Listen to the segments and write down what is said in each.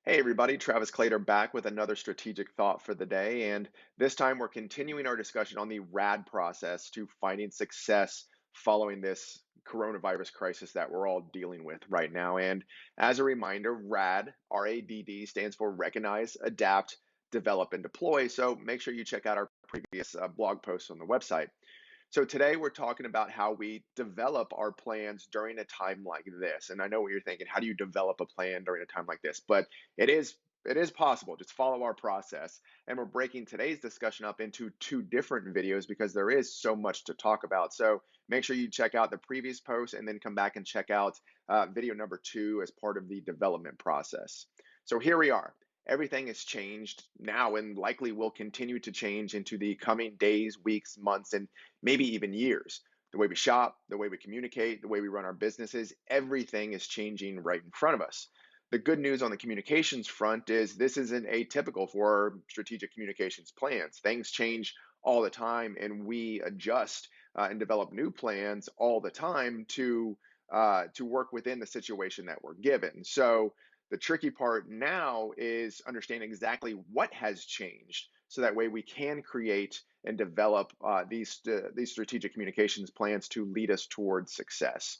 Hey everybody, Travis Clater back with another strategic thought for the day. And this time we're continuing our discussion on the RAD process to finding success following this coronavirus crisis that we're all dealing with right now. And as a reminder, RAD, RADD, stands for Recognize, Adapt, Develop, and Deploy. So make sure you check out our previous blog posts on the website. So today we're talking about how we develop our plans during a time like this. And I know what you're thinking, how do you develop a plan during a time like this? But it is possible. Just follow our process. And we're breaking today's discussion up into two different videos because there is so much to talk about. So make sure you check out the previous post and then come back and check out video number 2 as part of the development process. So here we are. Everything has changed now and likely will continue to change into the coming days, weeks, months, and maybe even years. The way we shop, the way we communicate, the way we run our businesses, everything is changing right in front of us. The good news on the communications front is this isn't atypical for strategic communications plans. Things change all the time, and we adjust and develop new plans all the time to work within the situation that we're given. So the tricky part now is understanding exactly what has changed, so that way we can create and develop these strategic communications plans to lead us towards success.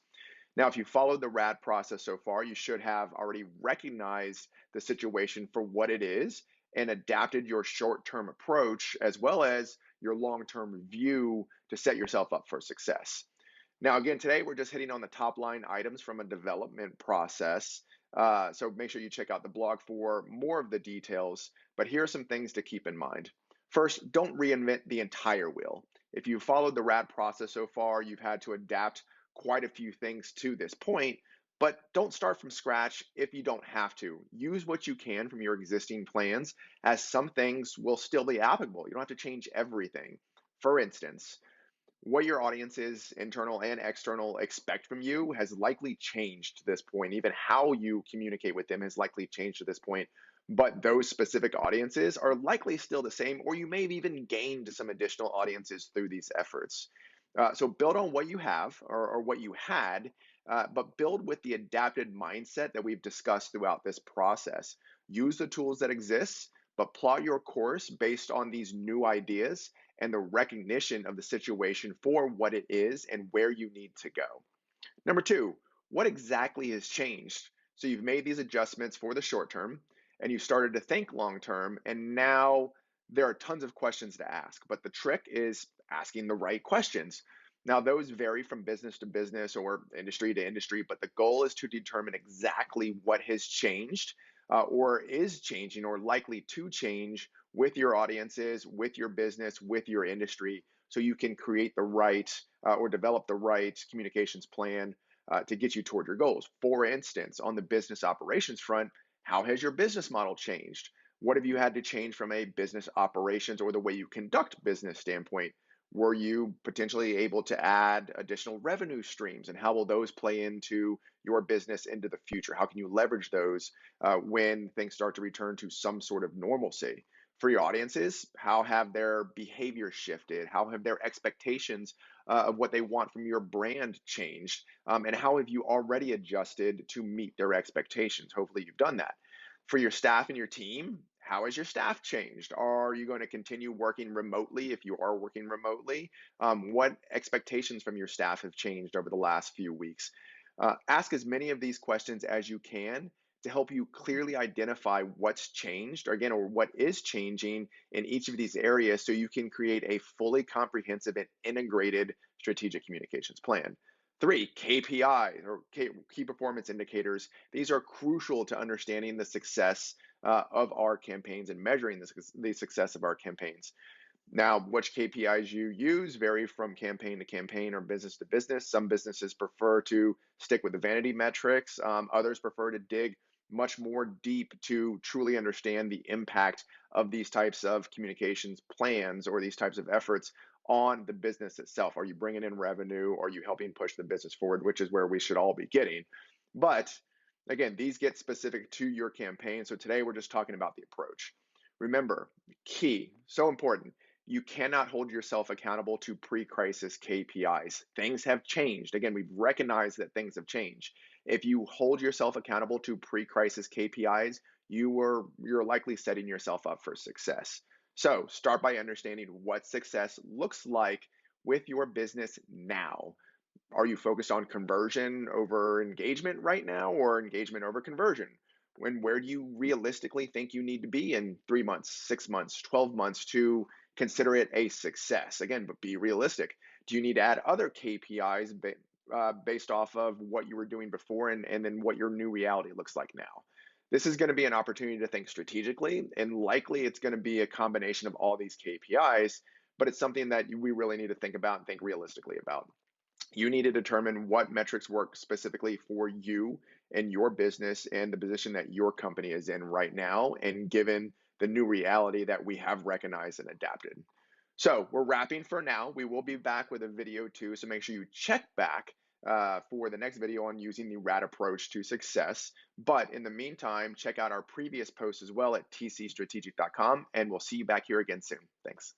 Now, if you followed the RAD process so far, you should have already recognized the situation for what it is and adapted your short-term approach as well as your long-term view to set yourself up for success. Now, again, today we're just hitting on the top line items from a development process. So make sure you check out the blog for more of the details. But here are some things to keep in mind. First, don't reinvent the entire wheel. If you've followed the RAD process so far, you've had to adapt quite a few things to this point, but don't start from scratch if you don't have to. Use what you can from your existing plans, as some things will still be applicable. You don't have to change everything. For instance, what your audiences, internal and external, expect from you has likely changed to this point. Even how you communicate with them has likely changed to this point. But those specific audiences are likely still the same, or you may have even gained some additional audiences through these efforts. So build on what you have or what you had, but build with the adapted mindset that we've discussed throughout this process. Use the tools that exist, but plot your course based on these new ideas and the recognition of the situation for what it is and where you need to go. Number 2, what exactly has changed? So you've made these adjustments for the short term and you started to think long term, and now there are tons of questions to ask, but the trick is asking the right questions. Now, those vary from business to business or industry to industry, but the goal is to determine exactly what has changed or is changing or likely to change with your audiences, with your business, with your industry, so you can create the right or develop the right communications plan to get you toward your goals. For instance, on the business operations front, how has your business model changed? What have you had to change from a business operations or the way you conduct business standpoint? Were you potentially able to add additional revenue streams, and how will those play into your business into the future? How can you leverage those when things start to return to some sort of normalcy? For your audiences, how have their behavior shifted? How have their expectations of what they want from your brand changed? And how have you already adjusted to meet their expectations? Hopefully, you've done that. For your staff and your team, how has your staff changed? Are you going to continue working remotely if you are working remotely? What expectations from your staff have changed over the last few weeks? Ask as many of these questions as you can to help you clearly identify what's changed, or again, or what is changing in each of these areas, so you can create a fully comprehensive and integrated strategic communications plan. 3, KPI or key performance indicators. These are crucial to understanding the success of our campaigns and measuring the success of our campaigns. Now, which KPIs you use vary from campaign to campaign or business to business. Some businesses prefer to stick with the vanity metrics. Others prefer to dig much more deep to truly understand the impact of these types of communications plans or these types of efforts on the business itself. Are you bringing in revenue? Are you helping push the business forward, which is where we should all be getting? But again, these get specific to your campaign. So today we're just talking about the approach. Remember, key, so important, you cannot hold yourself accountable to pre-crisis KPIs. Things have changed. Again, we've recognized that things have changed. If you hold yourself accountable to pre-crisis KPIs, you're likely setting yourself up for success. So start by understanding what success looks like with your business now. Are you focused on conversion over engagement right now, or engagement over conversion? Where do you realistically think you need to be in 3 months, 6 months, 12 months to consider it a success? Again, but be realistic. Do you need to add other KPIs based off of what you were doing before, and then what your new reality looks like now? This is going to be an opportunity to think strategically, and likely it's going to be a combination of all these KPIs, but it's something that we really need to think about and think realistically about. You need to determine what metrics work specifically for you and your business and the position that your company is in right now, and given the new reality that we have recognized and adapted. So we're wrapping for now. We will be back with a video too, so make sure you check back for the next video on using the RAD approach to success. But in the meantime, check out our previous posts as well at tcstrategic.com, and we'll see you back here again soon. Thanks.